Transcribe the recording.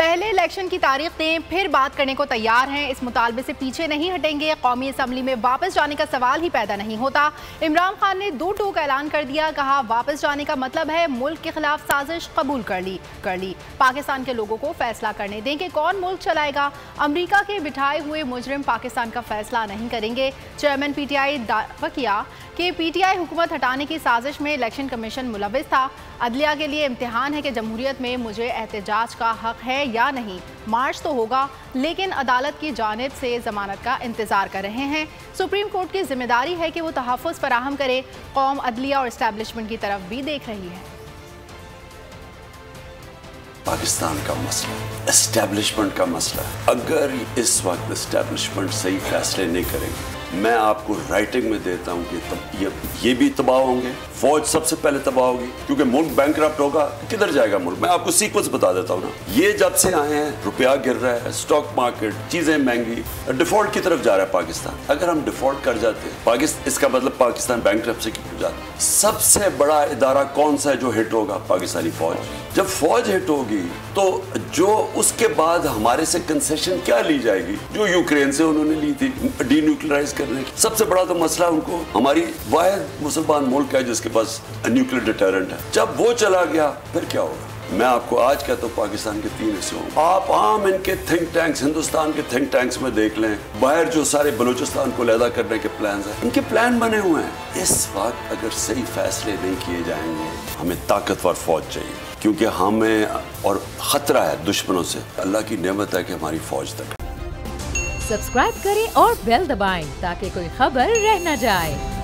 पहले इलेक्शन की तारीख दें, फिर बात करने को तैयार हैं। इस मुतालबे से पीछे नहीं हटेंगे। कौमी असम्बली में वापस जाने का सवाल ही पैदा नहीं होता। इमरान खान ने 2 टूक ऐलान कर दिया। कहा वापस जाने का मतलब है मुल्क के खिलाफ साजिश कबूल कर ली। पाकिस्तान के लोगों को फैसला करने दें कि कौन मुल्क चलाएगा। अमरीका के बिठाए हुए मुजरिम पाकिस्तान का फैसला नहीं करेंगे। चेयरमैन PTI दावा किया कि PTI हुकूमत हटाने की साजिश में इलेक्शन कमीशन मुलविस था। अदलिया के लिए इम्तिहान है कि जमहूरियत में मुझे एहतजाज का हक है या नहीं। मार्च तो होगा, लेकिन अदालत की जानिब से जमानत का इंतजार कर रहे हैं। सुप्रीम कोर्ट की जिम्मेदारी है कि वो तहफ़्फ़ुज़ फराहम करे। कौम अदलिया और इस्टेब्लिशमेंट की तरफ भी देख रही है। पाकिस्तान का मसला एस्टेब्लिशमेंट का मसला है। अगर इस वक्त एस्टेब्लिशमेंट सही फैसले नहीं करेगी, मैं आपको राइटिंग में देता हूं कि ये भी तबाह होंगे। फौज सबसे पहले तबाह होगी, क्योंकि मुल्क बैंकरप्ट होगा। किधर जाएगा मुल्क? मैं आपको सीक्वेंस बता देता हूं ना। ये जब से आए हैं, रुपया गिर रहा है, स्टॉक मार्केट, चीजें महंगी, डिफॉल्ट की तरफ जा रहा है पाकिस्तान। अगर हम डिफॉल्ट कर जाते हैं, इसका मतलब पाकिस्तान बैंकरप्सी की हो जाता है। सबसे बड़ा इदारा कौन सा है जो हिट होगा? पाकिस्तानी फौज। जब फौज हिट होगी तो जो उसके बाद हमारे से कंसेशन क्या ली जाएगी, जो यूक्रेन से उन्होंने ली थी डीन्यूक्लियराइज करने की। सबसे बड़ा तो मसला उनको, हमारी वाहिद मुसलमान मुल्क है जिसके पास न्यूक्लियर डिटरेंट है। जब वो चला गया फिर क्या होगा? मैं आपको आज कहता हूँ पाकिस्तान के 3 हिस्से होंगे। आप आम इनके थिंक टैंक्स, हिंदुस्तान के थिंक टैंक्स में देख लें, बाहर जो सारे बलूचिस्तान को अलहदा करने के प्लान हैं, इनके प्लान बने हुए हैं। इस वक्त अगर सही फैसले नहीं किए जाएंगे, हमें ताकतवर फौज चाहिए, क्योंकि हमें और खतरा है दुश्मनों से। अल्लाह की नेमत है कि हमारी फौज तक। सब्सक्राइब करें और बेल दबाएं ताकि कोई खबर रह न जाए।